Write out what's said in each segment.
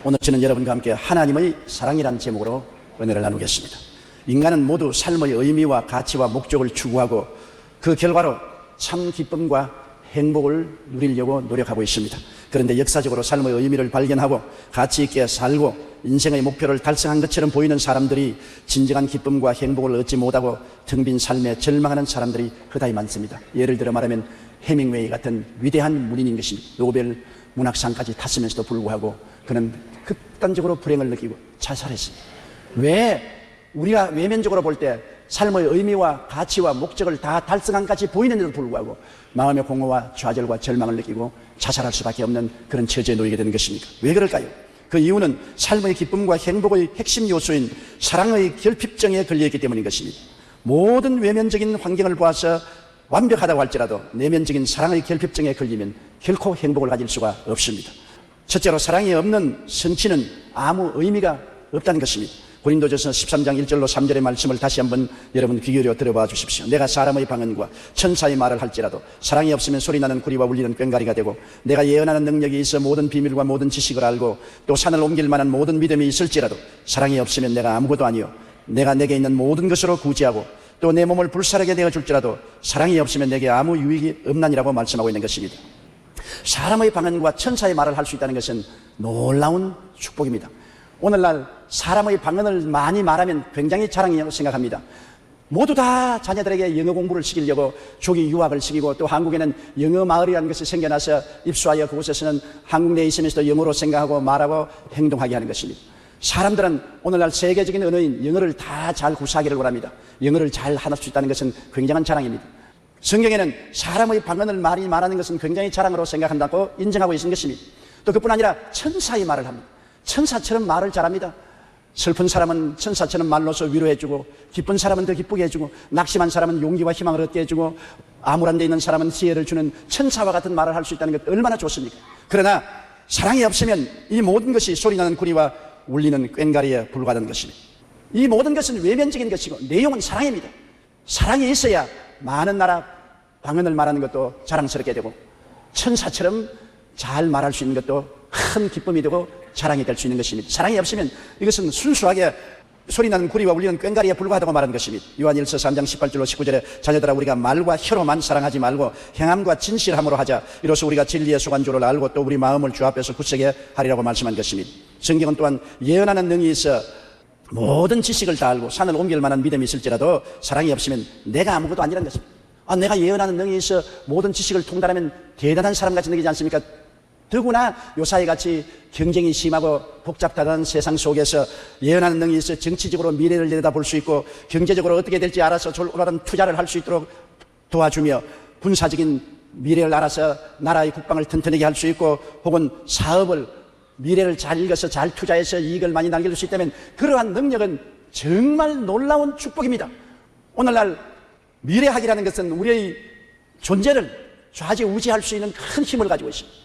오늘 저는 여러분과 함께 하나님의 사랑이라는 제목으로 은혜를 나누겠습니다. 인간은 모두 삶의 의미와 가치와 목적을 추구하고 그 결과로 참 기쁨과 행복을 누리려고 노력하고 있습니다. 그런데 역사적으로 삶의 의미를 발견하고 가치 있게 살고 인생의 목표를 달성한 것처럼 보이는 사람들이 진정한 기쁨과 행복을 얻지 못하고 텅 빈 삶에 절망하는 사람들이 허다히 많습니다. 예를 들어 말하면 해밍웨이 같은 위대한 문인인 것입니다. 노벨 문학상까지 탔으면서도 불구하고 그는 극단적으로 불행을 느끼고 자살했습니다. 왜 우리가 외면적으로 볼 때 삶의 의미와 가치와 목적을 다 달성한 것까지 보이는데도 불구하고 마음의 공허와 좌절과 절망을 느끼고 자살할 수밖에 없는 그런 처지에 놓이게 되는 것입니까? 왜 그럴까요? 그 이유는 삶의 기쁨과 행복의 핵심 요소인 사랑의 결핍증에 걸려있기 때문인 것입니다. 모든 외면적인 환경을 보아서 완벽하다고 할지라도 내면적인 사랑의 결핍증에 걸리면 결코 행복을 가질 수가 없습니다. 첫째로 사랑이 없는 성취는 아무 의미가 없다는 것입니다. 고린도전서 13장 1절로 3절의 말씀을 다시 한번 여러분 귀 기울여 들어봐 주십시오. 내가 사람의 방언과 천사의 말을 할지라도 사랑이 없으면 소리나는 구리와 울리는 꽹과리가 되고 내가 예언하는 능력이 있어 모든 비밀과 모든 지식을 알고 또 산을 옮길 만한 모든 믿음이 있을지라도 사랑이 없으면 내가 아무것도 아니요 내가 내게 있는 모든 것으로 구제하고 또 내 몸을 불사르게 내어줄지라도 사랑이 없으면 내게 아무 유익이 없나니라고 말씀하고 있는 것입니다. 사람의 방언과 천사의 말을 할 수 있다는 것은 놀라운 축복입니다. 오늘날 사람의 방언을 많이 말하면 굉장히 자랑이라고 생각합니다. 모두 다 자녀들에게 영어 공부를 시키려고 조기 유학을 시키고 또 한국에는 영어 마을이라는 것이 생겨나서 입수하여 그곳에서는 한국 내에 있으면서도 영어로 생각하고 말하고 행동하게 하는 것입니다. 사람들은 오늘날 세계적인 언어인 영어를 다 잘 구사하기를 원합니다. 영어를 잘 할 수 있다는 것은 굉장한 자랑입니다. 성경에는 사람의 방언을 많이 말하는 것은 굉장히 자랑으로 생각한다고 인정하고 있는 것입니다. 또 그뿐 아니라 천사의 말을 합니다. 천사처럼 말을 잘합니다. 슬픈 사람은 천사처럼 말로서 위로해주고 기쁜 사람은 더 기쁘게 해주고 낙심한 사람은 용기와 희망을 얻게 해주고 암울한 데 있는 사람은 지혜를 주는 천사와 같은 말을 할 수 있다는 것 얼마나 좋습니까? 그러나 사랑이 없으면 이 모든 것이 소리나는 구리와 울리는 꽹과리에 불과하다는 것입니다. 이 모든 것은 외면적인 것이고 내용은 사랑입니다. 사랑이 있어야 많은 나라 방언을 말하는 것도 자랑스럽게 되고 천사처럼 잘 말할 수 있는 것도 큰 기쁨이 되고 자랑이 될 수 있는 것입니다. 사랑이 없으면 이것은 순수하게 소리나는 구리와 울리는 꽹과리에 불과하다고 말하는 것입니다. 요한일서 3장 18절로 19절에 자녀들아 우리가 말과 혀로만 사랑하지 말고 행함과 진실함으로 하자. 이로써 우리가 진리의 소관조를 알고 또 우리 마음을 주 앞에서 굳세게 하리라고 말씀한 것입니다. 성경은 또한 예언하는 능이 있어 모든 지식을 다 알고 산을 옮길 만한 믿음이 있을지라도 사랑이 없으면 내가 아무것도 아니라는 것입니다. 내가 예언하는 능이 있어 모든 지식을 통달하면 대단한 사람같이 느끼지 않습니까? 더구나 요사이같이 경쟁이 심하고 복잡하다는 세상 속에서 예언하는 능이 있어 정치적으로 미래를 내다볼 수 있고 경제적으로 어떻게 될지 알아서 올바른 투자를 할 수 있도록 도와주며 군사적인 미래를 알아서 나라의 국방을 튼튼하게 할 수 있고 혹은 사업을 미래를 잘 읽어서 잘 투자해서 이익을 많이 남길 수 있다면 그러한 능력은 정말 놀라운 축복입니다. 오늘날 미래학이라는 것은 우리의 존재를 좌지우지할 수 있는 큰 힘을 가지고 있습니다.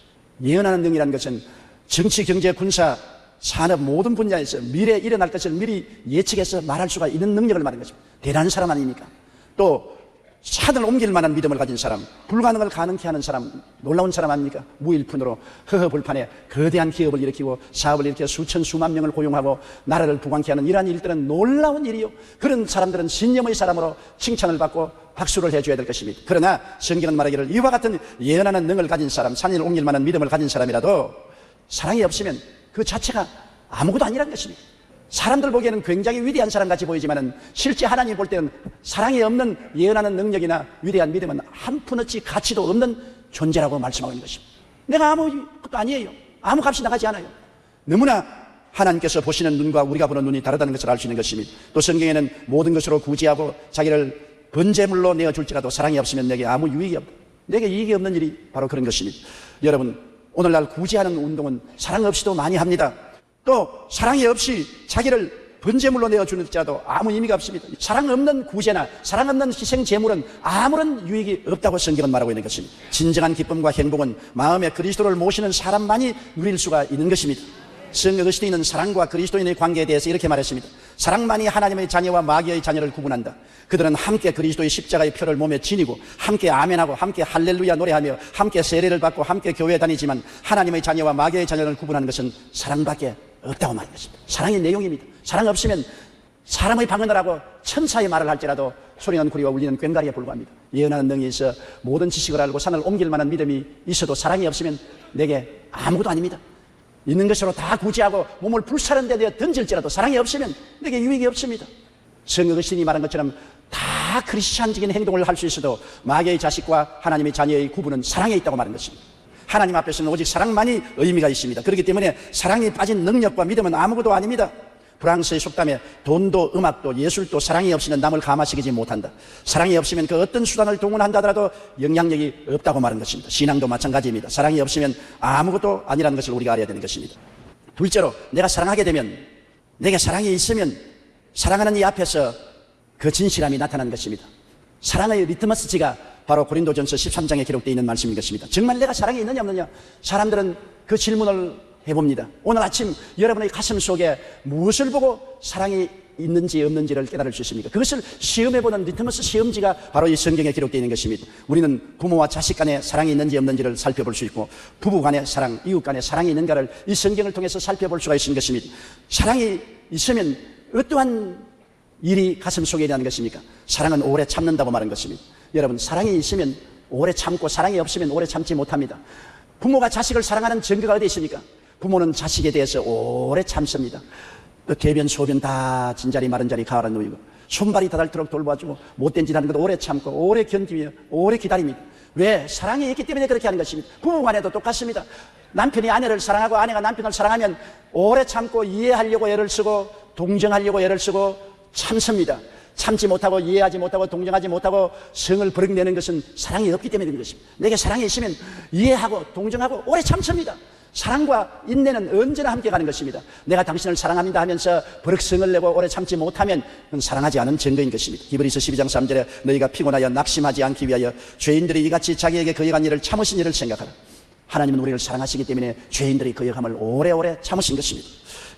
예언하는 능이라는 것은 정치, 경제, 군사, 산업 모든 분야에서 미래에 일어날 것을 미리 예측해서 말할 수가 있는 능력을 말하는 것입니다. 대단한 사람 아닙니까? 또 산을 옮길 만한 믿음을 가진 사람, 불가능을 가능케 하는 사람, 놀라운 사람 아닙니까? 무일푼으로 허허벌판에 거대한 기업을 일으키고 사업을 일으켜 수천 수만 명을 고용하고 나라를 부강케 하는 이러한 일들은 놀라운 일이요. 그런 사람들은 신념의 사람으로 칭찬을 받고 박수를 해줘야 될 것입니다. 그러나 성경은 말하기를 이와 같은 예언하는 능을 가진 사람, 산을 옮길 만한 믿음을 가진 사람이라도 사랑이 없으면 그 자체가 아무것도 아니라는 것입니다. 사람들 보기에는 굉장히 위대한 사람같이 보이지만 실제 하나님 볼 때는 사랑이 없는 예언하는 능력이나 위대한 믿음은 한 푼어치 가치도 없는 존재라고 말씀하고 있는 것입니다. 내가 아무것도 아니에요. 아무 값이 나가지 않아요. 너무나 하나님께서 보시는 눈과 우리가 보는 눈이 다르다는 것을 알 수 있는 것입니다. 또 성경에는 모든 것으로 구제하고 자기를 번제물로 내어줄지라도 사랑이 없으면 내게 아무 유익이 없다. 내게 이익이 없는 일이 바로 그런 것입니다. 여러분 오늘날 구제하는 운동은 사랑 없이도 많이 합니다. 또 사랑이 없이 자기를 번제물로 내어주는지라도 아무 의미가 없습니다. 사랑 없는 구제나 사랑 없는 희생 제물은 아무런 유익이 없다고 성경은 말하고 있는 것입니다. 진정한 기쁨과 행복은 마음에 그리스도를 모시는 사람만이 누릴 수가 있는 것입니다. 성경 어거스틴은 사랑과 그리스도인의 관계에 대해서 이렇게 말했습니다. 사랑만이 하나님의 자녀와 마귀의 자녀를 구분한다. 그들은 함께 그리스도의 십자가의 표를 몸에 지니고 함께 아멘하고 함께 할렐루야 노래하며 함께 세례를 받고 함께 교회에 다니지만 하나님의 자녀와 마귀의 자녀를 구분하는 것은 사랑밖에 없다고 말하는 것입니다. 사랑의 내용입니다. 사랑 없으면 사람의 방언을 하고 천사의 말을 할지라도 소리난 구리와 울리는 꽹과리에 불과합니다. 예언하는 능이 있어 모든 지식을 알고 산을 옮길 만한 믿음이 있어도 사랑이 없으면 내게 아무것도 아닙니다. 있는 것으로 다 구제하고 몸을 불사른 데 내어 던질지라도 사랑이 없으면 내게 유익이 없습니다. 성경의 신이 말한 것처럼 다 크리스찬적인 행동을 할 수 있어도 마귀의 자식과 하나님의 자녀의 구분은 사랑에 있다고 말하는 것입니다. 하나님 앞에서는 오직 사랑만이 의미가 있습니다. 그렇기 때문에 사랑이 빠진 능력과 믿음은 아무것도 아닙니다. 프랑스의 속담에 돈도 음악도 예술도 사랑이 없이는 남을 감화시키지 못한다. 사랑이 없으면 그 어떤 수단을 동원한다 하더라도 영향력이 없다고 말하는 것입니다. 신앙도 마찬가지입니다. 사랑이 없으면 아무것도 아니라는 것을 우리가 알아야 되는 것입니다. 둘째로, 내가 사랑하게 되면, 내게 사랑이 있으면 사랑하는 이 앞에서 그 진실함이 나타나는 것입니다. 사랑의 리트머스지가 바로 고린도전서 13장에 기록되어 있는 말씀인 것입니다. 정말 내가 사랑이 있느냐 없느냐, 사람들은 그 질문을 해봅니다. 오늘 아침 여러분의 가슴 속에 무엇을 보고 사랑이 있는지 없는지를 깨달을 수 있습니까? 그것을 시험해보는 리트머스 시험지가 바로 이 성경에 기록되어 있는 것입니다. 우리는 부모와 자식 간에 사랑이 있는지 없는지를 살펴볼 수 있고, 부부 간의 사랑, 이웃 간의 사랑이 있는가를 이 성경을 통해서 살펴볼 수가 있는 것입니다. 사랑이 있으면 어떠한 일이 가슴 속에 일어나는 것입니까? 사랑은 오래 참는다고 말한 것입니다. 여러분, 사랑이 있으면 오래 참고 사랑이 없으면 오래 참지 못합니다. 부모가 자식을 사랑하는 증거가 어디 있습니까? 부모는 자식에 대해서 오래 참습니다. 그 대변 소변 다 진자리 마른 자리 가을에 누이고, 손발이 닿도록 돌봐주고, 못된 짓 하는 것도 오래 참고 오래 견디며 오래 기다립니다. 왜? 사랑이 있기 때문에 그렇게 하는 것입니다. 부부간에도 똑같습니다. 남편이 아내를 사랑하고 아내가 남편을 사랑하면 오래 참고 이해하려고 애를 쓰고 동정하려고 애를 쓰고 참습니다. 참지 못하고 이해하지 못하고 동정하지 못하고 성을 버럭내는 것은 사랑이 없기 때문에 그런 것입니다. 내게 사랑이 있으면 이해하고 동정하고 오래 참습니다. 사랑과 인내는 언제나 함께 가는 것입니다. 내가 당신을 사랑합니다 하면서 버럭 성을 내고 오래 참지 못하면 그건 사랑하지 않은 증거인 것입니다. 히브리서 12장 3절에 너희가 피곤하여 낙심하지 않기 위하여 죄인들이 이같이 자기에게 거역한 일을 참으신 일을 생각하라. 하나님은 우리를 사랑하시기 때문에 죄인들이 거역함을 오래오래 참으신 것입니다.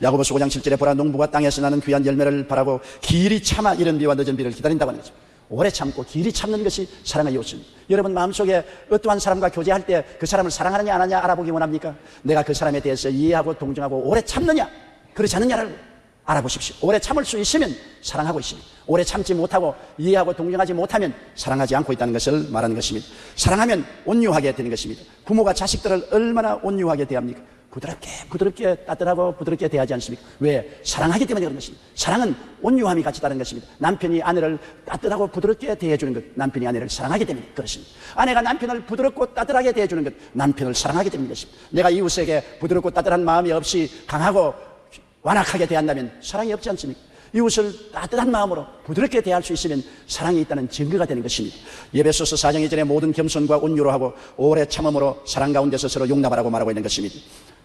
야고보서 5장 7절에 보라, 농부가 땅에서 나는 귀한 열매를 바라고 길이 참아 이른 비와 늦은 비를 기다린다고 하는 거죠. 오래 참고 길이 참는 것이 사랑의 요소입니다. 여러분 마음속에 어떠한 사람과 교제할 때 그 사람을 사랑하느냐 안 하느냐 알아보기 원합니까? 내가 그 사람에 대해서 이해하고 동정하고 오래 참느냐 그렇지 않느냐를 알아보십시오. 오래 참을 수 있으면 사랑하고 있습니다. 오래 참지 못하고 이해하고 동정하지 못하면 사랑하지 않고 있다는 것을 말하는 것입니다. 사랑하면 온유하게 되는 것입니다. 부모가 자식들을 얼마나 온유하게 대합니까? 부드럽게 따뜻하고 부드럽게 대하지 않습니까? 왜? 사랑하기 때문에 그런 것입니다. 사랑은 온유함이 같이 다른 것입니다. 남편이 아내를 따뜻하고 부드럽게 대해주는 것, 남편이 아내를 사랑하기 때문에 그렇습니다. 아내가 남편을 부드럽고 따뜻하게 대해주는 것, 남편을 사랑하기 때문인 것입니다. 내가 이웃에게 부드럽고 따뜻한 마음이 없이 강하고 완악하게 대한다면 사랑이 없지 않습니까? 이웃을 따뜻한 마음으로 부드럽게 대할 수 있으면 사랑이 있다는 증거가 되는 것입니다. 에베소서 4장 2절에 모든 겸손과 온유로 하고 오래 참음으로 사랑 가운데서 서로 용납하라고 말하고 있는 것입니다.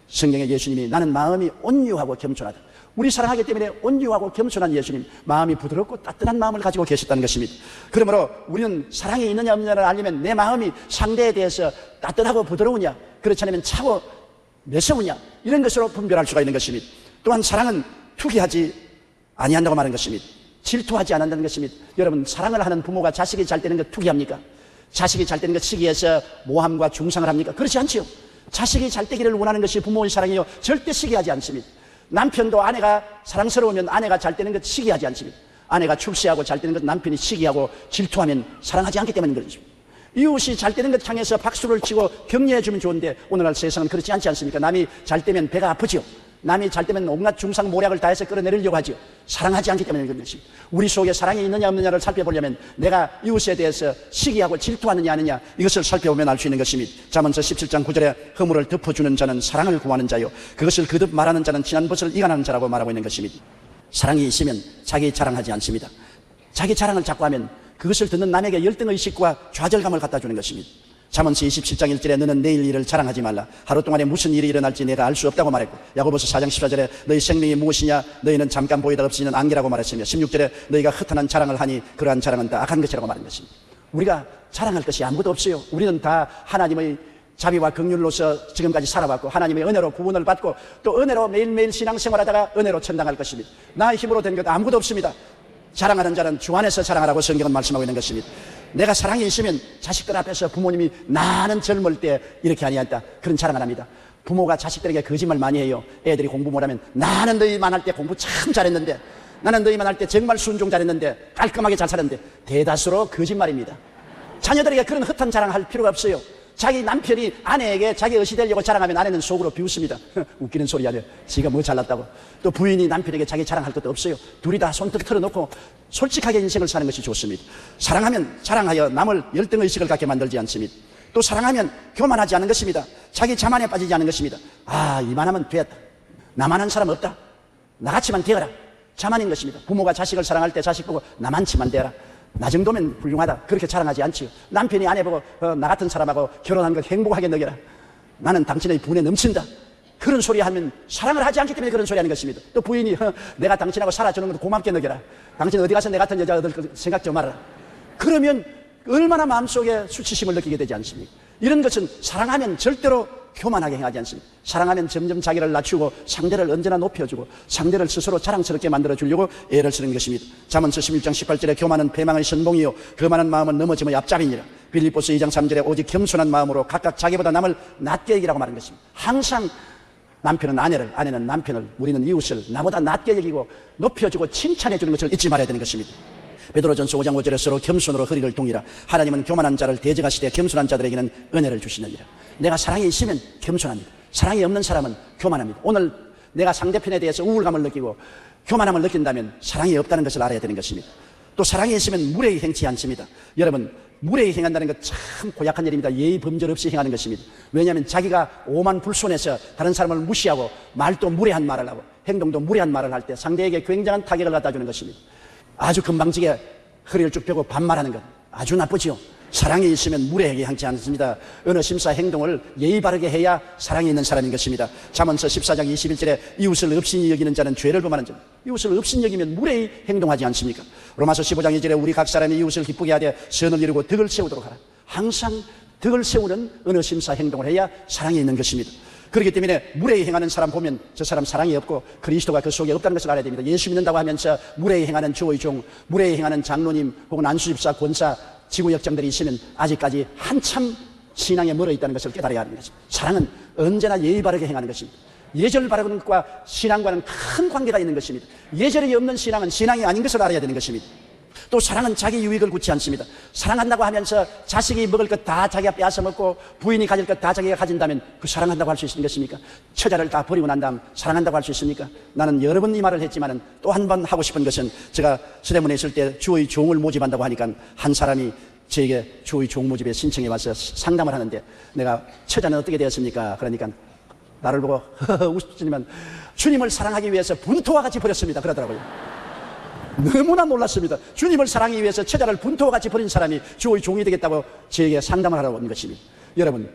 성경에 예수님이 나는 마음이 온유하고 겸손하다. 우리 사랑하기 때문에 온유하고 겸손한 예수님, 마음이 부드럽고 따뜻한 마음을 가지고 계셨다는 것입니다. 그러므로 우리는 사랑이 있느냐 없느냐를 알려면 내 마음이 상대에 대해서 따뜻하고 부드러우냐, 그렇지 않으면 차고 매서우냐, 이런 것으로 분별할 수가 있는 것입니다. 또한 사랑은 투기하지 아니한다고 말하는 것입니다. 질투하지 않는다는 것입니다. 여러분, 사랑을 하는 부모가 자식이 잘 되는 것 투기합니까? 자식이 잘 되는 것 시기해서 모함과 중상을 합니까? 그렇지 않지요. 자식이 잘 되기를 원하는 것이 부모의 사랑이요, 절대 시기하지 않습니다. 남편도 아내가 사랑스러우면 아내가 잘 되는 것 시기하지 않습니다. 아내가 출세하고 잘 되는 것 남편이 시기하고 질투하면 사랑하지 않기 때문인 것입니다. 이웃이 잘 되는 것 향해서 박수를 치고 격려해 주면 좋은데 오늘날 세상은 그렇지 않지 않습니까? 남이 잘 되면 배가 아프지요. 남이 잘 되면 온갖 중상모략을 다해서 끌어내리려고 하지요. 사랑하지 않기 때문에 그런 것입니다. 우리 속에 사랑이 있느냐 없느냐를 살펴보려면 내가 이웃에 대해서 시기하고 질투하느냐 아느냐 이것을 살펴보면 알 수 있는 것입니다. 잠언서 17장 9절에 허물을 덮어주는 자는 사랑을 구하는 자요, 그것을 거듭 말하는 자는 지난 것을 이간하는 자라고 말하고 있는 것입니다. 사랑이 있으면 자기 자랑하지 않습니다. 자기 자랑을 자꾸 하면 그것을 듣는 남에게 열등의식과 좌절감을 갖다 주는 것입니다. 잠언서 27장 1절에 너는 내일 일을 자랑하지 말라. 하루 동안에 무슨 일이 일어날지 내가 알 수 없다고 말했고, 야고보서 4장 14절에 너희 생명이 무엇이냐 너희는 잠깐 보이다 없이는 안개라고 말했으며, 16절에 너희가 허탄한 자랑을 하니 그러한 자랑은 다 악한 것이라고 말한 것입니다. 우리가 자랑할 것이 아무것도 없어요. 우리는 다 하나님의 자비와 긍휼로서 지금까지 살아왔고 하나님의 은혜로 구원을 받고 또 은혜로 매일매일 신앙생활하다가 은혜로 천당할 것입니다. 나의 힘으로 된 것 아무것도 없습니다. 자랑하는 자는 주 안에서 자랑하라고 성경은 말씀하고 있는 것입니다. 내가 사랑이 있으면 자식들 앞에서 부모님이 나는 젊을 때 이렇게 아니었다 그런 자랑을 합니다. 부모가 자식들에게 거짓말 많이 해요. 애들이 공부 못하면 나는 너희만 할 때 공부 참 잘했는데, 나는 너희만 할 때 정말 순종 잘했는데, 깔끔하게 잘 살았는데, 대다수로 거짓말입니다. 자녀들에게 그런 헛한 자랑할 필요가 없어요. 자기 남편이 아내에게 자기 어시 되려고 자랑하면 아내는 속으로 비웃습니다. 웃기는 소리 하려. 지가 뭐 잘났다고. 또 부인이 남편에게 자기 자랑할 것도 없어요. 둘이 다 손톱 털어놓고 솔직하게 인생을 사는 것이 좋습니다. 사랑하면 자랑하여 남을 열등의식을 갖게 만들지 않습니다. 또 사랑하면 교만하지 않은 것입니다. 자기 자만에 빠지지 않은 것입니다. 아, 이만하면 됐다. 나만한 사람 없다. 나같이만 되어라. 자만인 것입니다. 부모가 자식을 사랑할 때 자식 보고 나만치만 되어라. 나 정도면 훌륭하다. 그렇게 자랑하지 않지요. 남편이 아내 보고 나 같은 사람하고 결혼한 걸 행복하게 느껴라. 나는 당신의 분에 넘친다. 그런 소리 하면 사랑을 하지 않기 때문에 그런 소리 하는 것입니다. 또 부인이 내가 당신하고 살아주는 것도 고맙게 느껴라. 당신 어디 가서 내 같은 여자 얻을 거 생각 좀 말아라. 그러면 얼마나 마음속에 수치심을 느끼게 되지 않습니까? 이런 것은 사랑하면 절대로 교만하게 행하지 않습니다. 사랑하면 점점 자기를 낮추고 상대를 언제나 높여주고 상대를 스스로 자랑스럽게 만들어주려고 애를 쓰는 것입니다. 잠언서 11장 18절에 교만은 패망의 선봉이요 교만한 마음은 넘어짐의 앞잡이니라. 빌립보서 2장 3절에 오직 겸손한 마음으로 각각 자기보다 남을 낮게 여기라고 말하는 것입니다. 항상 남편은 아내를, 아내는 남편을, 우리는 이웃을 나보다 낮게 여기고 높여주고 칭찬해 주는 것을 잊지 말아야 되는 것입니다. 베드로전서 5장 5절에 서로 겸손으로 허리를 동이라. 하나님은 교만한 자를 대적하시되 겸손한 자들에게는 은혜를 주시느니라. 내가 사랑이 있으면 겸손합니다. 사랑이 없는 사람은 교만합니다. 오늘 내가 상대편에 대해서 우울감을 느끼고 교만함을 느낀다면 사랑이 없다는 것을 알아야 되는 것입니다. 또 사랑이 있으면 무례히 행치 않습니다. 여러분, 무례히 행한다는 것 참 고약한 일입니다. 예의 범절 없이 행하는 것입니다. 왜냐하면 자기가 오만불손해서 다른 사람을 무시하고 말도 무례한 말을 하고 행동도 무례한 말을 할 때 상대에게 굉장한 타격을 갖다 주는 것입니다. 아주 금방지게 허리를 쭉 펴고 반말하는 것 아주 나쁘지요. 사랑이 있으면 무례하게 행치 않습니다. 어느 심사 행동을 예의 바르게 해야 사랑이 있는 사람인 것입니다. 잠언서 14장 21절에 이웃을 업신이 여기는 자는 죄를 범하는 자. 이웃을 업신이 여기면 무례히 행동하지 않습니까? 로마서 15장 2절에 우리 각 사람이 이웃을 기쁘게 하되 선을 이루고 덕을 세우도록 하라. 항상 덕을 세우는 어느 심사 행동을 해야 사랑이 있는 것입니다. 그렇기 때문에 무례히 행하는 사람 보면 저 사람 사랑이 없고 그리스도가 그 속에 없다는 것을 알아야 됩니다. 예수 믿는다고 하면서 무례히 행하는 주의 종, 무례히 행하는 장로님 혹은 안수집사, 권사, 지구역장들이 있으면 아직까지 한참 신앙에 멀어 있다는 것을 깨달아야 하는 것입니다. 사랑은 언제나 예의 바르게 행하는 것입니다. 예절 바르는 것과 신앙과는 큰 관계가 있는 것입니다. 예절이 없는 신앙은 신앙이 아닌 것을 알아야 되는 것입니다. 또 사랑은 자기 유익을 굳지 않습니다. 사랑한다고 하면서 자식이 먹을 것 다 자기가 빼앗아 먹고 부인이 가질 것 다 자기가 가진다면 그 사랑한다고 할 수 있는 것입니까? 처자를 다 버리고 난 다음 사랑한다고 할 수 있습니까? 나는 여러 번 이 말을 했지만 또 한 번 하고 싶은 것은 제가 서대문에 있을 때 주의 종을 모집한다고 하니까 한 사람이 저에게 주의 종 모집에 신청해 와서 상담을 하는데 내가 처자는 어떻게 되었습니까? 그러니까 나를 보고 웃지만 주님을 사랑하기 위해서 분토와 같이 버렸습니다. 그러더라고요. 너무나 놀랐습니다. 주님을 사랑하기 위해서 처자를 분토와 같이 버린 사람이 주의 종이 되겠다고 저에게 상담을 하러 온 것입니다. 여러분,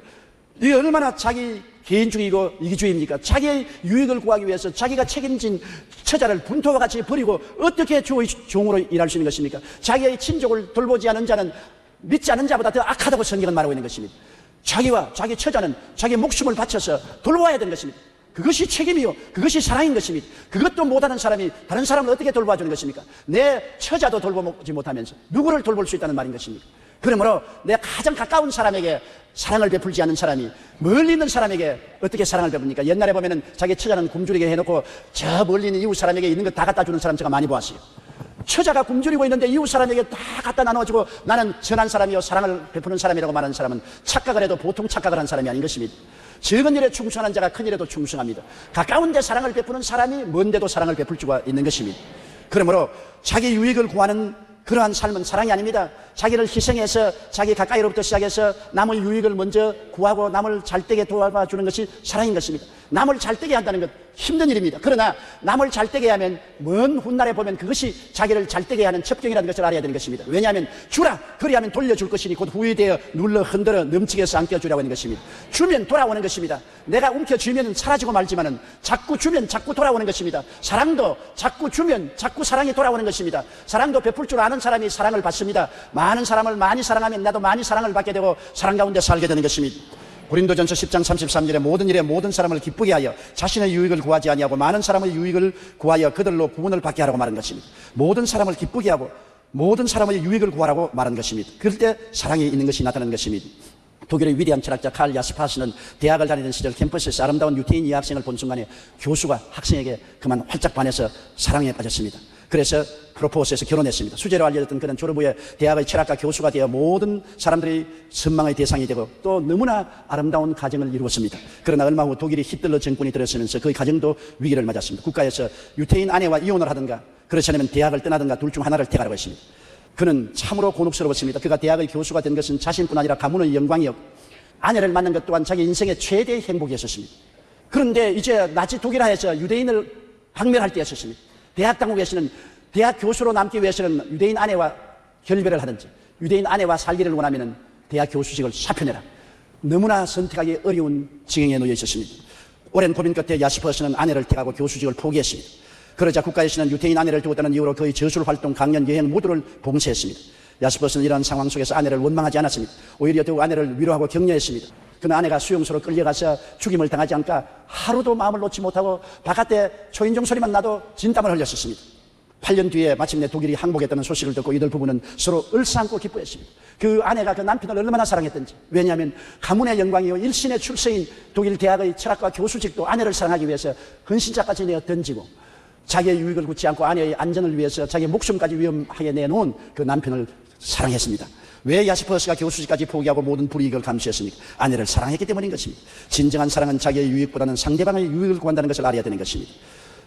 이게 얼마나 자기 개인주의고 이기주의입니까? 자기의 유익을 구하기 위해서 자기가 책임진 처자를 분토와 같이 버리고 어떻게 주의 종으로 일할 수 있는 것입니까? 자기의 친족을 돌보지 않은 자는 믿지 않은 자보다 더 악하다고 성경은 말하고 있는 것입니다. 자기와 자기 처자는 자기 목숨을 바쳐서 돌보아야 되는 것입니다. 그것이 책임이요, 그것이 사랑인 것입니다. 그것도 못하는 사람이 다른 사람을 어떻게 돌봐주는 것입니까? 내 처자도 돌보지 못하면서 누구를 돌볼 수 있다는 말인 것입니까? 그러므로 내 가장 가까운 사람에게 사랑을 베풀지 않는 사람이 멀리 있는 사람에게 어떻게 사랑을 베풉니까? 옛날에 보면은 자기 처자는 굶주리게 해놓고 저 멀리 있는 이웃 사람에게 있는 것 다 갖다 주는 사람 제가 많이 보았어요. 처자가 굶주리고 있는데 이웃 사람에게 다 갖다 나눠주고 나는 선한 사람이요 사랑을 베푸는 사람이라고 말하는 사람은 착각을 해도 보통 착각을 한 사람이 아닌 것입니다. 적은 일에 충성한 자가 큰 일에도 충성합니다. 가까운 데 사랑을 베푸는 사람이 먼 데도 사랑을 베풀 수가 있는 것입니다. 그러므로 자기 유익을 구하는 그러한 삶은 사랑이 아닙니다. 자기를 희생해서 자기 가까이로부터 시작해서 남의 유익을 먼저 구하고 남을 잘되게 도와주는 것이 사랑인 것입니다. 남을 잘되게 한다는 것 힘든 일입니다. 그러나 남을 잘되게 하면 먼 훗날에 보면 그것이 자기를 잘되게 하는 첩경이라는 것을 알아야 되는 것입니다. 왜냐하면 주라 그리하면 돌려줄 것이니 곧 후회되어 눌러 흔들어 넘치게 해서 안겨주라고 하는 것입니다. 주면 돌아오는 것입니다. 내가 움켜쥐면 사라지고 말지만은 자꾸 주면 자꾸 돌아오는 것입니다. 사랑도 자꾸 주면 자꾸 사랑이 돌아오는 것입니다. 사랑도 베풀 줄 아는 사람이 사랑을 받습니다. 많은 사람을 많이 사랑하면 나도 많이 사랑을 받게 되고 사랑 가운데 살게 되는 것입니다. 고린도전서 10장 33절에 모든 일에 모든 사람을 기쁘게 하여 자신의 유익을 구하지 아니하고 많은 사람의 유익을 구하여 그들로 구원을 받게 하라고 말한 것입니다. 모든 사람을 기쁘게 하고 모든 사람의 유익을 구하라고 말한 것입니다. 그럴 때 사랑이 있는 것이 나타나는 것입니다. 독일의 위대한 철학자 칼 야스파스는 대학을 다니던 시절 캠퍼스에서 아름다운 유태인 여학생을 본 순간에 교수가 학생에게 그만 활짝 반해서 사랑에 빠졌습니다. 그래서 프로포즈해서 결혼했습니다. 수재로 알려졌던 그는 졸업 후에 대학의 철학과 교수가 되어 모든 사람들이 선망의 대상이 되고 또 너무나 아름다운 가정을 이루었습니다. 그러나 얼마 후 독일이 히틀러 정권이 들어서면서 그 가정도 위기를 맞았습니다. 국가에서 유태인 아내와 이혼을 하든가 그렇지 않으면 대학을 떠나든가 둘 중 하나를 택하라고 했습니다. 그는 참으로 곤혹스러웠습니다. 그가 대학의 교수가 된 것은 자신뿐 아니라 가문의 영광이었고 아내를 만난 것 또한 자기 인생의 최대의 행복이었습니다. 그런데 이제 나치 독일하에서 유대인을 박멸할 때였습니다. 대학 당국에서는 대학 교수로 남기 위해서는 유대인 아내와 결별을 하든지 유대인 아내와 살기를 원하면 대학 교수직을 사표내라. 너무나 선택하기 어려운 지경에 놓여 있었습니다. 오랜 고민 끝에 야시퍼스는 아내를 택하고 교수직을 포기했습니다. 그러자 국가에서는 유태인 아내를 두었다는 이유로 그의 저술활동, 강연, 여행 모두를 봉쇄했습니다. 야스퍼스는 이러한 상황 속에서 아내를 원망하지 않았습니다. 오히려 더욱 아내를 위로하고 격려했습니다. 그는 아내가 수용소로 끌려가서 죽임을 당하지 않을까 하루도 마음을 놓지 못하고 바깥에 초인종 소리만 나도 진땀을 흘렸었습니다. 8년 뒤에 마침내 독일이 항복했다는 소식을 듣고 이들 부부는 서로 을사안고 기뻐했습니다. 그 아내가 그 남편을 얼마나 사랑했던지. 왜냐하면 가문의 영광이요 일신의 출세인 독일 대학의 철학과 교수직도 아내를 사랑하기 위해서 헌신자까지 내어 던지고 자기의 유익을 굳지 않고 아내의 안전을 위해서 자기의 목숨까지 위험하게 내놓은 그 남편을 사랑했습니다. 왜 야시퍼스가 교수직까지 포기하고 모든 불이익을 감수했습니까? 아내를 사랑했기 때문인 것입니다. 진정한 사랑은 자기의 유익보다는 상대방의 유익을 구한다는 것을 알아야 되는 것입니다.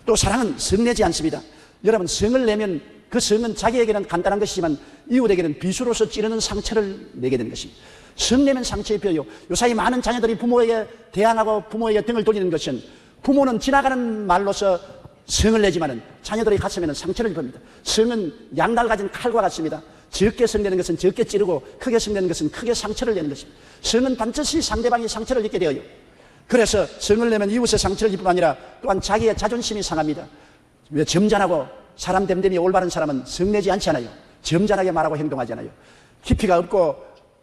또 사랑은 성내지 않습니다. 여러분, 성을 내면 그 성은 자기에게는 간단한 것이지만 이웃에게는 비수로서 찌르는 상처를 내게 되는 것입니다. 성내면 상처 입혀요. 요사이 많은 자녀들이 부모에게 대항하고 부모에게 등을 돌리는 것은 부모는 지나가는 말로서 성을 내지만은 자녀들이 가슴에는 상처를 입힙니다. 성은 양날 가진 칼과 같습니다. 적게 성내는 것은 적게 찌르고 크게 성내는 것은 크게 상처를 내는 것입니다. 성은 반드시 상대방이 상처를 입게 되어요. 그래서 성을 내면 이웃의 상처를 입을 뿐 아니라 또한 자기의 자존심이 상합니다. 왜 점잖하고 사람 됨됨이 올바른 사람은 성내지 않지 않아요. 점잖하게 말하고 행동하지 않아요. 깊이가 없고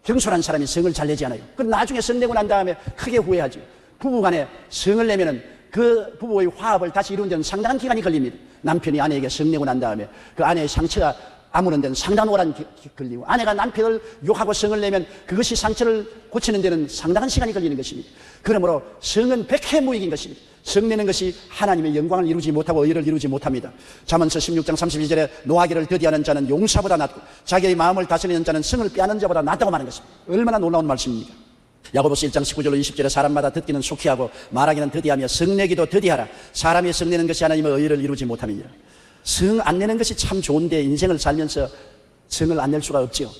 경솔한 사람이 성을 잘 내지 않아요. 그 나중에 성내고 난 다음에 크게 후회하죠. 부부간에 성을 내면은 그 부부의 화합을 다시 이루는 데는 상당한 기간이 걸립니다. 남편이 아내에게 성내고 난 다음에 그 아내의 상처가 아무는 데는 상당한 오랜 걸리고 아내가 남편을 욕하고 성을 내면 그것이 상처를 고치는 데는 상당한 시간이 걸리는 것입니다. 그러므로 성은 백해무익인 것입니다. 성내는 것이 하나님의 영광을 이루지 못하고 의를 이루지 못합니다. 잠언서 16장 32절에 노하기를 더디하는 자는 용사보다 낫고 자기의 마음을 다스리는 자는 성을 빼앗는 자보다 낫다고 말하는 것입니다. 얼마나 놀라운 말씀입니까? 야고보서 1장 19절로 20절에 사람마다 듣기는 속히 하고 말하기는 더디하며 성내기도 더디하라. 사람이 성내는 것이 하나님의 의를 이루지 못함이니라. 성 안 내는 것이 참 좋은데 인생을 살면서 성을 안 낼 수가 없죠.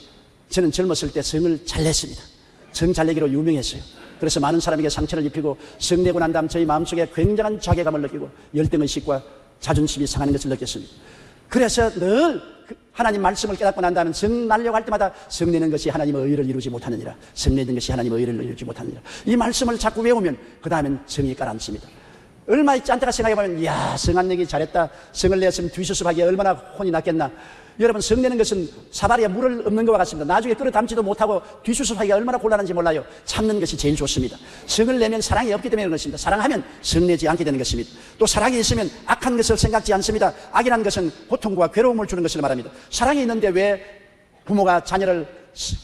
저는 젊었을 때 성을 잘 냈습니다. 성 잘 내기로 유명했어요. 그래서 많은 사람에게 상처를 입히고 성 내고 난 다음 저희 마음속에 굉장한 자괴감을 느끼고 열등의식과 자존심이 상하는 것을 느꼈습니다. 그래서 늘 하나님 말씀을 깨닫고 난 다음에 성 날려고 할 때마다 성 내는 것이 하나님의 의를 이루지 못하느니라. 성 내는 것이 하나님의 의를 이루지 못하느니라. 이 말씀을 자꾸 외우면 그 다음엔 성이 가라앉습니다. 얼마 있지 않다가 생각해보면 이야, 성 안 내기 잘했다. 성을 냈으면 뒤수습하기에 얼마나 혼이 났겠나. 여러분, 성 내는 것은 사다리에 물을 엎는 것과 같습니다. 나중에 끌어담지도 못하고 뒤수습하기가 얼마나 곤란한지 몰라요. 참는 것이 제일 좋습니다. 성을 내면 사랑이 없기 때문에 그런 것입니다. 사랑하면 성 내지 않게 되는 것입니다. 또 사랑이 있으면 악한 것을 생각지 않습니다. 악이라는 것은 고통과 괴로움을 주는 것을 말합니다. 사랑이 있는데 왜 부모가 자녀를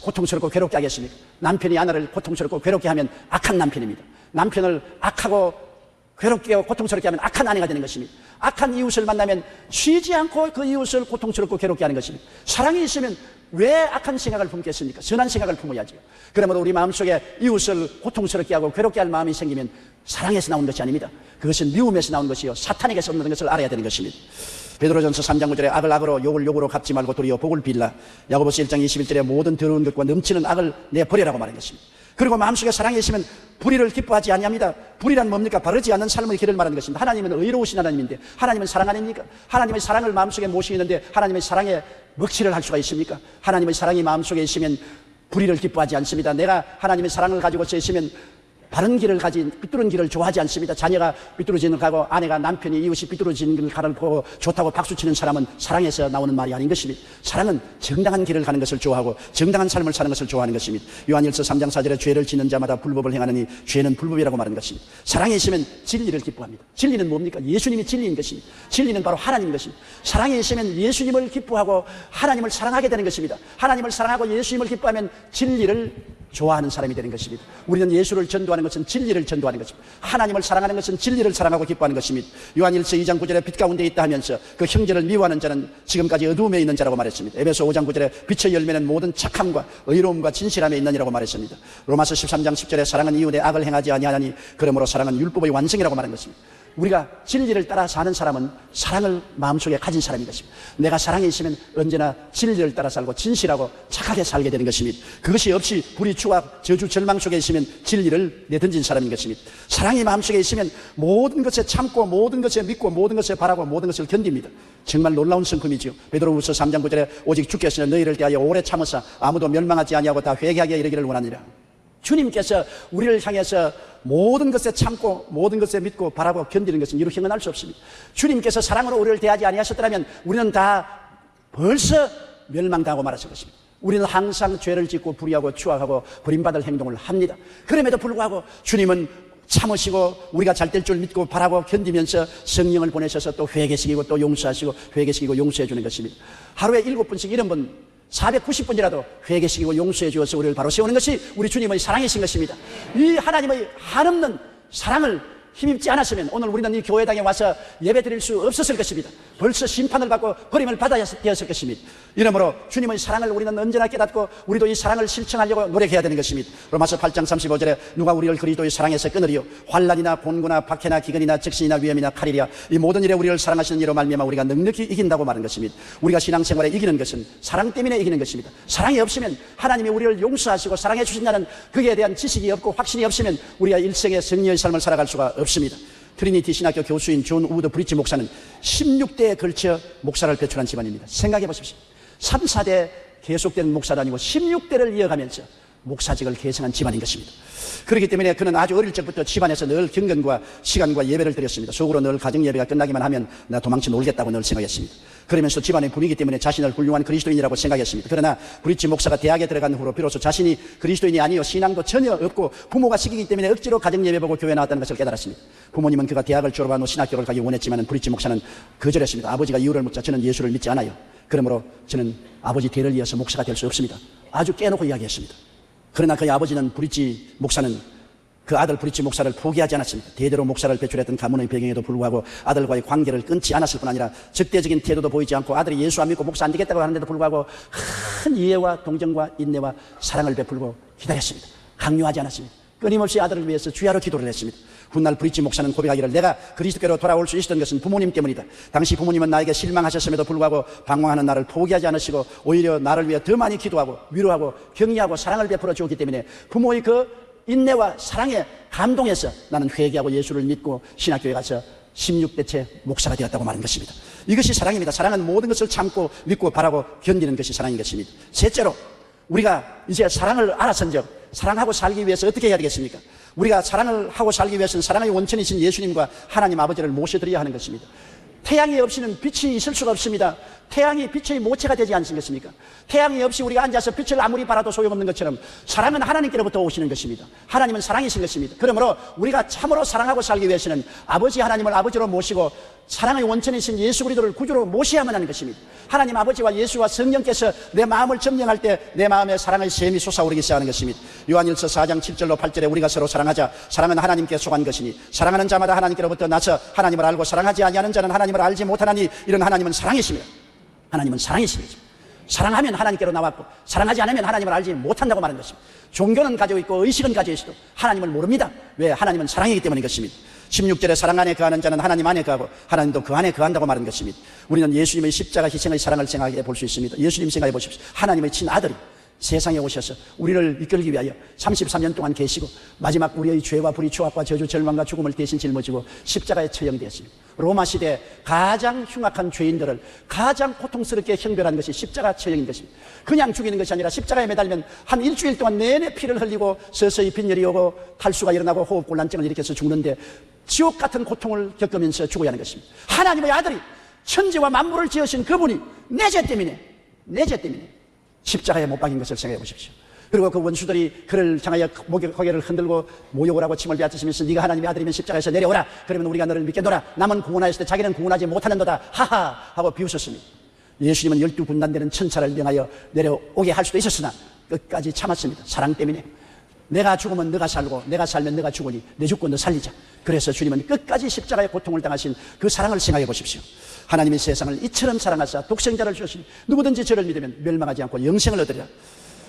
고통스럽고 괴롭게 하겠습니까? 남편이 아내를 고통스럽고 괴롭게 하면 악한 남편입니다. 남편을 악하고 괴롭게 하고 고통스럽게 하면 악한 아내가 되는 것입니다. 악한 이웃을 만나면 쉬지 않고 그 이웃을 고통스럽고 괴롭게 하는 것입니다. 사랑이 있으면 왜 악한 생각을 품겠습니까? 선한 생각을 품어야죠. 그러므로 우리 마음속에 이웃을 고통스럽게 하고 괴롭게 할 마음이 생기면 사랑에서 나온 것이 아닙니다. 그것은 미움에서 나온 것이요 사탄에게서 오는 것을 알아야 되는 것입니다. 베드로전서 3장 9절에 악을 악으로 욕을 욕으로 갚지 말고 도리어 복을 빌라. 야고보서 1장 21절에 모든 더러운 것과 넘치는 악을 내버려라고 말한 것입니다. 그리고 마음속에 사랑이 있으면 불의를 기뻐하지 아니합니다. 불의란 뭡니까? 바르지 않는 삶의 길을 말하는 것입니다. 하나님은 의로우신 하나님인데 하나님은 사랑 아닙니까? 하나님의 사랑을 마음속에 모시는데 하나님의 사랑에 먹칠을 할 수가 있습니까? 하나님의 사랑이 마음속에 있으면 불의를 기뻐하지 않습니다. 내가 하나님의 사랑을 가지고서 있으면 바른 길을 가진 삐뚤은 길을 좋아하지 않습니다. 자녀가 삐뚤어지는 걸 가고 아내가 남편이 이웃이 삐뚤어지는 길을 보고 좋다고 박수치는 사람은 사랑에서 나오는 말이 아닌 것입니다. 사랑은 정당한 길을 가는 것을 좋아하고 정당한 삶을 사는 것을 좋아하는 것입니다. 요한일서 3장 4절에 죄를 짓는 자마다 불법을 행하느니 죄는 불법이라고 말하는 것입니다. 사랑이 있으면 진리를 기뻐합니다. 진리는 뭡니까? 예수님이 진리인 것입니다. 진리는 바로 하나님인 것입니다. 사랑이 있으면 예수님을 기뻐하고 하나님을 사랑하게 되는 것입니다. 하나님을 사랑하고 예수님을 기뻐하면 진리를 좋아하는 사람이 되는 것입니다. 우리는 예수를 전도하는 것은 진리를 전도하는 것입니다. 하나님을 사랑하는 것은 진리를 사랑하고 기뻐하는 것입니다. 요한일서 2장 9절에 빛 가운데 있다 하면서 그 형제를 미워하는 자는 지금까지 어두움에 있는 자라고 말했습니다. 에베소 5장 9절에 빛의 열매는 모든 착함과 의로움과 진실함에 있느니라고 말했습니다. 로마서 13장 10절에 사랑은 이웃의 악을 행하지 아니하니 그러므로 사랑은 율법의 완성이라고 말한 것입니다. 우리가 진리를 따라 사는 사람은 사랑을 마음속에 가진 사람인 것입니다. 내가 사랑에 있으면 언제나 진리를 따라 살고 진실하고 착하게 살게 되는 것입니다. 그것이 없이 불의, 추악, 저주, 절망 속에 있으면 진리를 내던진 사람인 것입니다. 사랑이 마음속에 있으면 모든 것에 참고 모든 것에 믿고 모든 것에 바라고 모든 것을 견딥니다. 정말 놀라운 성품이죠. 베드로후서 3장 9절에 오직 주께서는 너희를 대하여 오래 참으사 아무도 멸망하지 아니하고 다 회개하게 이르기를 원하니라. 주님께서 우리를 향해서 모든 것에 참고 모든 것에 믿고 바라고 견디는 것은 이루 행언할 수 없습니다. 주님께서 사랑으로 우리를 대하지 아니하셨더라면 우리는 다 벌써 멸망당하고 말았을 것입니다. 우리는 항상 죄를 짓고 불의하고 추악하고 버림받을 행동을 합니다. 그럼에도 불구하고 주님은 참으시고 우리가 잘 될 줄 믿고 바라고 견디면서 성령을 보내셔서 또 회개시키고 또 용서하시고 회개시키고 용서해 주는 것입니다. 하루에 7번씩 70번 490번이라도 회개시키고 용서해 주어서 우리를 바로 세우는 것이 우리 주님의 사랑이신 것입니다. 이 하나님의 한없는 사랑을 힘입지 않았으면 오늘 우리는 이 교회당에 와서 예배 드릴 수 없었을 것입니다. 벌써 심판을 받고 버림을 받아야 되었을 것입니다. 이러므로 주님의 사랑을 우리는 언제나 깨닫고 우리도 이 사랑을 실천하려고 노력해야 되는 것입니다. 로마서 8장 35절에 누가 우리를 그리스도의 사랑에서 끊으리요 환난이나 곤고나 박해나 기근이나 적신이나 위험이나 칼이랴 이 모든 일에 우리를 사랑하시는 이로 말미암아 우리가 넉넉히 이긴다고 말한 것입니다. 우리가 신앙생활에 이기는 것은 사랑 때문에 이기는 것입니다. 사랑이 없으면 하나님이 우리를 용서하시고 사랑해 주신다는 그에 대한 지식이 없고 확신이 없으면 우리가 일생의 승리의 삶을 살아갈 수가 없습니다. 트리니티 신학교 교수인 존 우드 브리치 목사는 16대에 걸쳐 목사를 배출한 집안입니다. 생각해 보십시오. 3, 4대 계속되는 목사도 아니고 16대를 이어가면서 목사직을 계승한 집안인 것입니다. 그렇기 때문에 그는 아주 어릴 적부터 집안에서 늘 경건과 시간과 예배를 드렸습니다. 속으로 늘 가정 예배가 끝나기만 하면 나 도망쳐 놀겠다고 늘 생각했습니다. 그러면서 집안의 분위기 때문에 자신을 훌륭한 그리스도인이라고 생각했습니다. 그러나 브리치 목사가 대학에 들어간 후로 비로소 자신이 그리스도인이 아니요 신앙도 전혀 없고 부모가 시키기 때문에 억지로 가정 예배 보고 교회 나왔다는 것을 깨달았습니다. 부모님은 그가 대학을 졸업한 후 신학교를 가기 원했지만 브리치 목사는 거절했습니다. 아버지가 이유를 묻자 저는 예수를 믿지 않아요. 그러므로 저는 아버지 대를 이어서 목사가 될 수 없습니다. 아주 깨놓고 이야기했습니다. 그러나 그의 아버지는 브리치 목사는 그 아들 브리치 목사를 포기하지 않았습니다. 대대로 목사를 배출했던 가문의 배경에도 불구하고 아들과의 관계를 끊지 않았을 뿐 아니라 적대적인 태도도 보이지 않고 아들이 예수 안 믿고 목사 안 되겠다고 하는데도 불구하고 큰 이해와 동정과 인내와 사랑을 베풀고 기다렸습니다. 강요하지 않았습니다. 끊임없이 아들을 위해서 주야로 기도를 했습니다. 훗날 브리치 목사는 고백하기를 내가 그리스도께로 돌아올 수 있었던 것은 부모님 때문이다. 당시 부모님은 나에게 실망하셨음에도 불구하고 방황하는 나를 포기하지 않으시고 오히려 나를 위해 더 많이 기도하고 위로하고 격려하고 사랑을 베풀어 주었기 때문에 부모의 그 인내와 사랑에 감동해서 나는 회개하고 예수를 믿고 신학교에 가서 16대째 목사가 되었다고 말한 것입니다. 이것이 사랑입니다. 사랑은 모든 것을 참고 믿고 바라고 견디는 것이 사랑인 것입니다. 셋째로 우리가 이제 사랑을 알아선즉 사랑하고 살기 위해서 어떻게 해야 되겠습니까? 우리가 사랑을 하고 살기 위해서는 사랑의 원천이신 예수님과 하나님 아버지를 모셔드려야 하는 것입니다. 태양이 없이는 빛이 있을 수가 없습니다. 태양이 빛의 모체가 되지 않습니까? 태양이 없이 우리가 앉아서 빛을 아무리 발아도 소용없는 것처럼 사랑은 하나님께로부터 오시는 것입니다. 하나님은 사랑이신 것입니다. 그러므로 우리가 참으로 사랑하고 살기 위해서는 아버지 하나님을 아버지로 모시고 사랑의 원천이신 예수 그리스도를 구주로 모셔야만 하는 것입니다. 하나님 아버지와 예수와 성령께서 내 마음을 점령할 때 내 마음에 사랑의 샘이 솟아오르기 시작하는 것입니다. 요한일서 4장 7절로 8절에 우리가 서로 사랑하자. 사랑은 하나님께 속한 것이니 사랑하는 자마다 하나님께로부터 나서 하나님을 알고 사랑하지 아니하는 자는 하나님을 알지 못하나니 이런 하나님은 사랑이시며 하나님은 사랑이십니다. 사랑하면 하나님께로 나왔고 사랑하지 않으면 하나님을 알지 못한다고 말하는 것입니다. 종교는 가지고 있고 의식은 가지고 있어도 하나님을 모릅니다. 왜? 하나님은 사랑이기 때문인 것입니다. 16절에 사랑 안에 거하는 자는 하나님 안에 거하고 하나님도 그 안에 거한다고 말하는 것입니다. 우리는 예수님의 십자가 희생의 사랑을 생각해 볼 수 있습니다. 예수님 생각해 보십시오. 하나님의 친아들이 세상에 오셔서 우리를 이끌기 위하여 33년 동안 계시고 마지막 우리의 죄와 불의 추악과 저주 절망과 죽음을 대신 짊어지고 십자가에 처형되었습니다. 로마 시대 가장 흉악한 죄인들을 가장 고통스럽게 형별한 것이 십자가 처형인 것입니다. 그냥 죽이는 것이 아니라 십자가에 매달면 한 일주일 동안 내내 피를 흘리고 서서히 빈혈이 오고 탈수가 일어나고 호흡곤란증을 일으켜서 죽는데 지옥 같은 고통을 겪으면서 죽어야 하는 것입니다. 하나님의 아들이 천지와 만물을 지으신 그분이 내 죄 때문에 십자가에 못 박인 것을 생각해 보십시오. 그리고 그 원수들이 그를 향하여 고개를 흔들고 모욕을 하고 침을 뱉으시면서 네가 하나님의 아들이면 십자가에서 내려오라. 그러면 우리가 너를 믿겠노라. 남은 구원하였을 때 자기는 구원하지 못하는도다. 하하 하고 비웃었습니다. 예수님은 12군단되는 천사를 명하여 내려오게 할 수도 있었으나 끝까지 참았습니다. 사랑 때문에. 내가 죽으면 너가 살고 내가 살면 너가 죽으니 내 죽고 너 살리자. 그래서 주님은 끝까지 십자가의 고통을 당하신 그 사랑을 생각해 보십시오. 하나님이 세상을 이처럼 사랑하사 독생자를 주셨으니 누구든지 저를 믿으면 멸망하지 않고 영생을 얻으리라.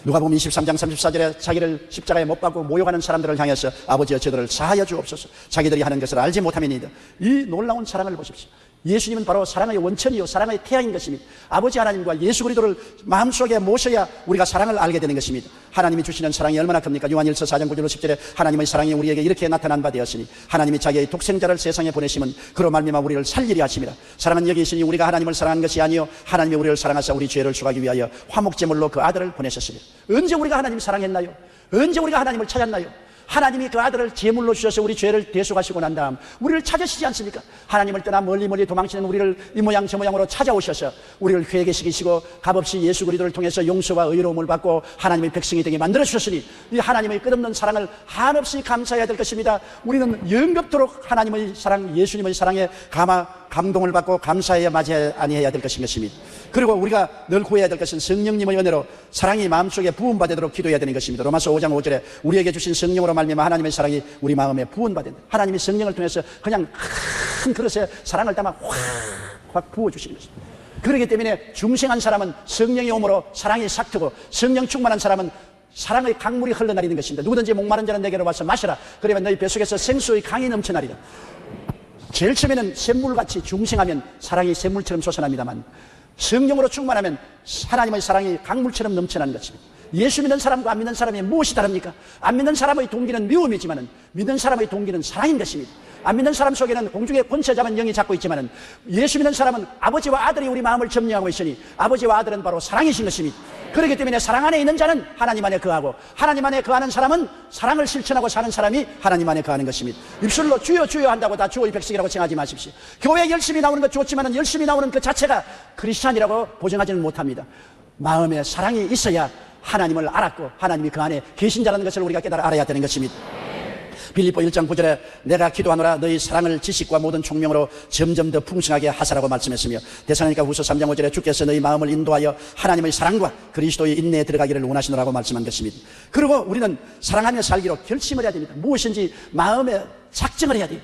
누가복음 23장 34절에 자기를 십자가에 못 박고 모욕하는 사람들을 향해서 아버지여 저들을 사하여 주옵소서. 자기들이 하는 것을 알지 못함이니이다. 이 놀라운 사랑을 보십시오. 예수님은 바로 사랑의 원천이요 사랑의 태양인 것입니다. 아버지 하나님과 예수 그리스도를 마음속에 모셔야 우리가 사랑을 알게 되는 것입니다. 하나님이 주시는 사랑이 얼마나 큽니까? 요한일서 4장 9절로 10절에 하나님의 사랑이 우리에게 이렇게 나타난 바 되었으니 하나님이 자기의 독생자를 세상에 보내심은 그로 말미암아 우리를 살리려 하심이라. 사랑은 여기 있으니 우리가 하나님을 사랑한 것이 아니요 하나님이 우리를 사랑하사 우리 죄를 주하기 위하여 화목제물로 그 아들을 보내셨습니다. 언제 우리가 하나님을 사랑했나요? 언제 우리가 하나님을 찾았나요? 하나님이 그 아들을 제물로 주셔서 우리 죄를 대속하시고 난 다음 우리를 찾으시지 않습니까? 하나님을 떠나 멀리 도망치는 우리를 이 모양 저 모양으로 찾아오셔서 우리를 회개시키시고 값없이 예수 그리스도를 통해서 용서와 의로움을 받고 하나님의 백성이 되게 만들어 주셨으니 이 하나님의 끝없는 사랑을 한없이 감사해야 될 것입니다. 우리는 영겁도록 하나님의 사랑, 예수님의 사랑에 감동을 받고 감사해야 맞이해야 아니해야 될 것입니다. 그리고 우리가 늘 구해야 될 것은 성령님의 은혜로 사랑이 마음속에 부음받도록 기도해야 되는 것입니다. 로마서 5장 5절에 우리에게 주신 성령으로 말미암아 하나님의 사랑이 우리 마음에 부음받는다. 하나님이 성령을 통해서 그냥 큰 그릇에 사랑을 담아 확 부어주시는 것입니다. 그렇기 때문에 중생한 사람은 성령이 오므로 사랑이 삭트고 성령 충만한 사람은 사랑의 강물이 흘러내리는 것입니다. 누구든지 목마른 자는 내게로 와서 마시라. 그러면 너희 뱃속에서 생수의 강이 넘쳐나리라. 제일 처음에는 샘물같이 중생하면 사랑이 샘물처럼 솟아납니다만 성령으로 충만하면 하나님의 사랑이 강물처럼 넘쳐나는 것입니다. 예수 믿는 사람과 안 믿는 사람이 무엇이 다릅니까? 안 믿는 사람의 동기는 미움이지만 믿는 사람의 동기는 사랑인 것입니다. 안 믿는 사람 속에는 공중의 권세 잡은 영이 잡고 있지만 예수 믿는 사람은 아버지와 아들이 우리 마음을 점령하고 있으니 아버지와 아들은 바로 사랑이신 것입니다. 그렇기 때문에 사랑 안에 있는 자는 하나님 안에 거하고 하나님 안에 거하는 사람은 사랑을 실천하고 사는 사람이 하나님 안에 거하는 것입니다. 입술로 주여 주여 한다고 다 주의 백성이라고 칭하지 마십시오. 교회 열심히 나오는 것 좋지만 열심히 나오는 그 자체가 크리스찬이라고 보정하지는 못합니다. 마음에 사랑이 있어야 하나님을 알았고 하나님이 그 안에 계신 자라는 것을 우리가 깨달아 알아야 되는 것입니다. 빌립보 1장 9절에 내가 기도하노라 너희 사랑을 지식과 모든 총명으로 점점 더 풍성하게 하사라고 말씀했으며 데살로니가 후서 3장 5절에 주께서 너희 마음을 인도하여 하나님의 사랑과 그리스도의 인내에 들어가기를 원하시노라고 말씀한 것입니다. 그리고 우리는 사랑하며 살기로 결심을 해야 됩니다. 무엇인지 마음에 작정을 해야 돼요.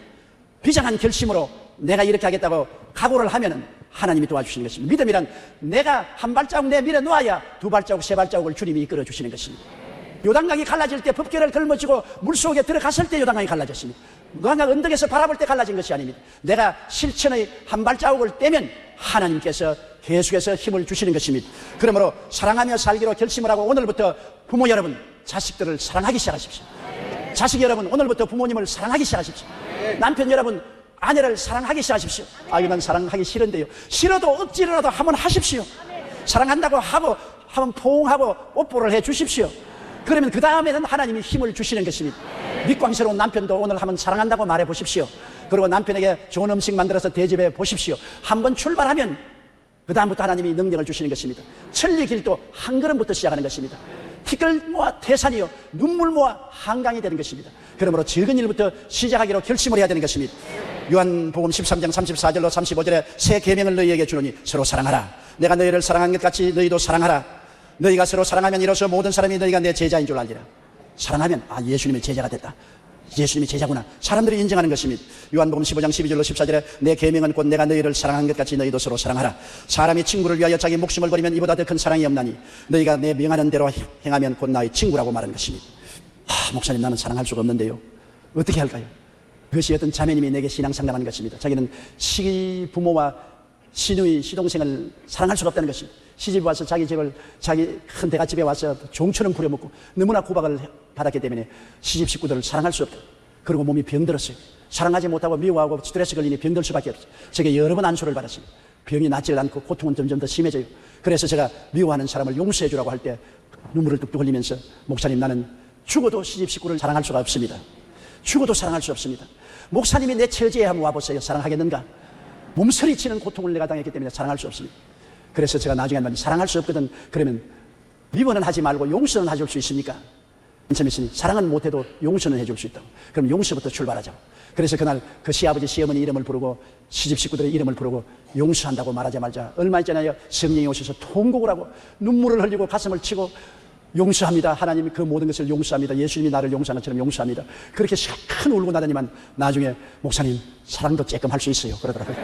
비장한 결심으로 내가 이렇게 하겠다고 각오를 하면은 하나님이 도와주시는 것입니다. 믿음이란 내가 한 발자국 내밀어 놓아야 두 발자국 세 발자국을 주님이 이끌어 주시는 것입니다. 요단강이 갈라질 때 법궤를 걸머쥐고 물속에 들어갔을 때 요단강이 갈라졌습니다. 요단강 언덕에서 바라볼 때 갈라진 것이 아닙니다. 내가 실천의 한 발자국을 떼면 하나님께서 계속해서 힘을 주시는 것입니다. 그러므로 사랑하며 살기로 결심을 하고 오늘부터 부모 여러분 자식들을 사랑하기 시작하십시오. 자식 여러분 오늘부터 부모님을 사랑하기 시작하십시오. 남편 여러분 아내를 사랑하기 시작하십시오. 난 사랑하기 싫은데요. 싫어도 억지로라도 한번 하십시오. 사랑한다고 하고 한번 포옹하고 뽀뽀를 해 주십시오. 그러면 그 다음에는 하나님이 힘을 주시는 것입니다. 밑광스러운 남편도 오늘 한번 사랑한다고 말해 보십시오. 그리고 남편에게 좋은 음식 만들어서 대접해 보십시오. 한번 출발하면 그 다음부터 하나님이 능력을 주시는 것입니다. 천리 길도 한 걸음부터 시작하는 것입니다. 티끌 모아 태산이요 눈물 모아 한강이 되는 것입니다. 그러므로 적은 일부터 시작하기로 결심을 해야 되는 것입니다. 요한복음 13장 34절로 35절에 새 계명을 너희에게 주노니 서로 사랑하라. 내가 너희를 사랑한 것 같이 너희도 사랑하라. 너희가 서로 사랑하면 이로써 모든 사람이 너희가 내 제자인 줄 알리라. 사랑하면 예수님의 제자가 됐다. 예수님이 제자구나. 사람들이 인정하는 것입니다. 요한복음 15장 12절로 14절에 내 계명은 곧 내가 너희를 사랑한 것 같이 너희도 서로 사랑하라. 사람이 친구를 위하여 자기 목숨을 버리면 이보다 더 큰 사랑이 없나니 너희가 내 명하는 대로 행하면 곧 나의 친구라고 말하는 것입니다. 목사님 나는 사랑할 수가 없는데요. 어떻게 할까요? 그것이 어떤 자매님이 내게 신앙 상담하는 것입니다. 자기는 시부모와 시누이, 시동생을 사랑할 수가 없다는 것입니다. 시집에 와서 자기 집을 자기 큰 대갓집에 와서 종처럼 부려먹고 너무나 구박을 받았기 때문에 시집 식구들을 사랑할 수 없다. 그리고 몸이 병들었어요. 사랑하지 못하고 미워하고 스트레스 걸리니 병들 수밖에 없어요. 제게 여러 번 안수를 받았습니다. 병이 낫질 않고 고통은 점점 더 심해져요. 그래서 제가 미워하는 사람을 용서해 주라고 할 때 눈물을 뚝뚝 흘리면서 목사님 나는 죽어도 시집 식구를 사랑할 수가 없습니다. 죽어도 사랑할 수 없습니다. 목사님이 내 처지에 한번 와보세요. 사랑하겠는가? 몸서리치는 고통을 내가 당했기 때문에 사랑할 수 없습니다. 그래서 제가 나중에 한마디 사랑할 수 없거든. 그러면 미워는 하지 말고 용서는 해줄 수 있습니까? 인천미신이 사랑은 못해도 용서는 해줄 수 있다고. 그럼 용서부터 출발하자고. 그래서 그날 그 시아버지 시어머니 이름을 부르고 시집 식구들의 이름을 부르고 용서한다고 말하자마자 얼마 있잖아요. 성령이 오셔서 통곡을 하고 눈물을 흘리고 가슴을 치고 용서합니다. 하나님이 그 모든 것을 용서합니다. 예수님이 나를 용서한 것처럼 용서합니다. 그렇게 큰 울고 나더니만 나중에 목사님 사랑도 조금 할 수 있어요 그러더라고요.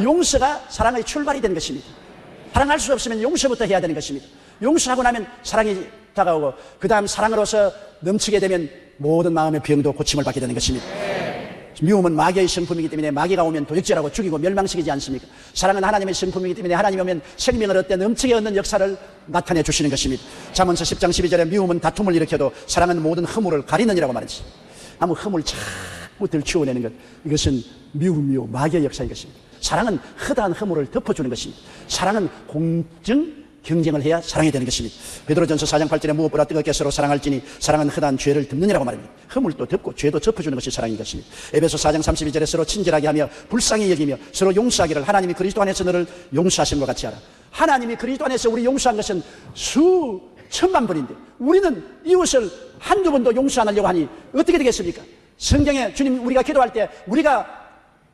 용서가 사랑의 출발이 되는 것입니다. 사랑할 수 없으면 용서부터 해야 되는 것입니다. 용서하고 나면 사랑이 다가오고 그 다음 사랑으로서 넘치게 되면 모든 마음의 병도 고침을 받게 되는 것입니다. 미움은 마귀의 성품이기 때문에 마귀가 오면 도둑질하고 죽이고 멸망시키지 않습니까? 사랑은 하나님의 성품이기 때문에 하나님이 오면 생명을 얻되 넘치게 얻는 역사를 나타내 주시는 것입니다. 잠언서 10장 12절에 미움은 다툼을 일으켜도 사랑은 모든 허물을 가리느니라고 말했습니다. 아무 허물 자꾸 들추어내는 것, 이것은 미움이요 마귀의 역사인 것입니다. 사랑은 허다한 허물을 덮어주는 것입니다. 사랑은 공정 경쟁을 해야 사랑이 되는 것입니다. 베드로전서 4장 8절에 무엇보다 뜨겁게 서로 사랑할지니 사랑은 허다한 죄를 덮느니라고 말합니다. 허물도 덮고 죄도 덮어주는 것이 사랑인 것입니다. 에베소 4장 32절에 서로 친절하게 하며 불쌍히 여기며 서로 용서하기를 하나님이 그리스도 안에서 너를 용서하신 것 같이 하라. 하나님이 그리스도 안에서 우리 용서한 것은 수천만 번인데 우리는 이웃을 한두 번도 용서 안 하려고 하니 어떻게 되겠습니까? 성경에 주님 우리가 기도할 때 우리가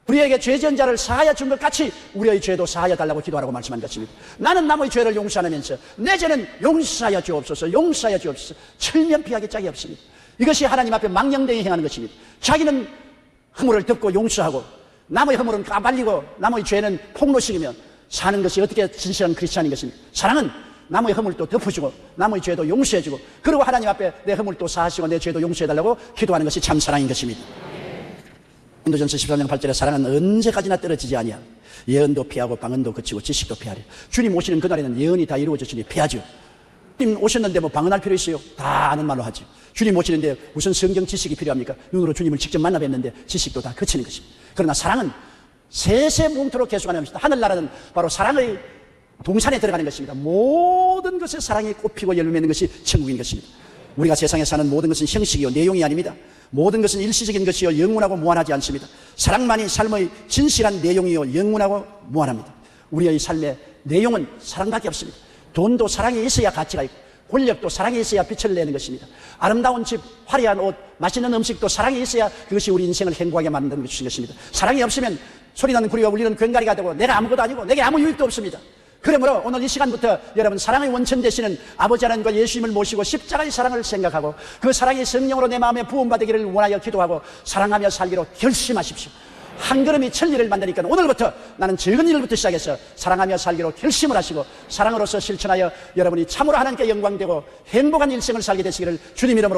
우리에게 죄 지은 자를 사하여 준 것 같이 우리의 죄도 사하여 달라고 기도하라고 말씀한 것입니다. 나는 남의 죄를 용서하면서 내 죄는 용서하여 주옵소서, 용서하여 주옵소서. 철면피하기 짝이 없습니다. 이것이 하나님 앞에 망령되이 행하는 것입니다. 자기는 허물을 덮고 용서하고 남의 허물은 까발리고 남의 죄는 폭로시키며 사는 것이 어떻게 진실한 크리스찬인 것입니까? 사랑은 남의 허물도 덮어주고 남의 죄도 용서해주고 그리고 하나님 앞에 내 허물도 사하시고 내 죄도 용서해달라고 기도하는 것이 참 사랑인 것입니다. 고린도전서 13장 8절에 사랑은 언제까지나 떨어지지 아니하 예언도 피하고 방언도 그치고 지식도 피하려. 주님 오시는 그날에는 예언이 다 이루어졌으니 피하죠. 주님 오셨는데 뭐 방언할 필요 있어요? 다 아는 말로 하죠. 주님 오시는데 무슨 성경 지식이 필요합니까? 눈으로 주님을 직접 만나 뵀는데 지식도 다 그치는 것입니다. 그러나 사랑은 세세뭉토록 계속하는 것입니다. 하늘나라는 바로 사랑의 동산에 들어가는 것입니다. 모든 것에 사랑이 꽃피고 열매 맺는 것이 천국인 것입니다. 우리가 세상에 사는 모든 것은 형식이요 내용이 아닙니다. 모든 것은 일시적인 것이요 영원하고 무한하지 않습니다. 사랑만이 삶의 진실한 내용이요 영원하고 무한합니다. 우리의 삶의 내용은 사랑밖에 없습니다. 돈도 사랑이 있어야 가치가 있고 권력도 사랑이 있어야 빛을 내는 것입니다. 아름다운 집, 화려한 옷, 맛있는 음식도 사랑이 있어야 그것이 우리 인생을 행복하게 만드는 것입니다. 사랑이 없으면 소리나는 구리와 울리는 괭가리가 되고 내가 아무것도 아니고 내게 아무 유익도 없습니다. 그러므로 오늘 이 시간부터 여러분 사랑의 원천 되시는 아버지 하나님과 예수님을 모시고 십자가의 사랑을 생각하고 그 사랑이 성령으로 내 마음에 부음받기를 원하여 기도하고 사랑하며 살기로 결심하십시오. 한 걸음이 천리를 만드니까 오늘부터 나는 적은 일부터 시작해서 사랑하며 살기로 결심을 하시고 사랑으로서 실천하여 여러분이 참으로 하나님께 영광되고 행복한 일생을 살게 되시기를 주님 이름으로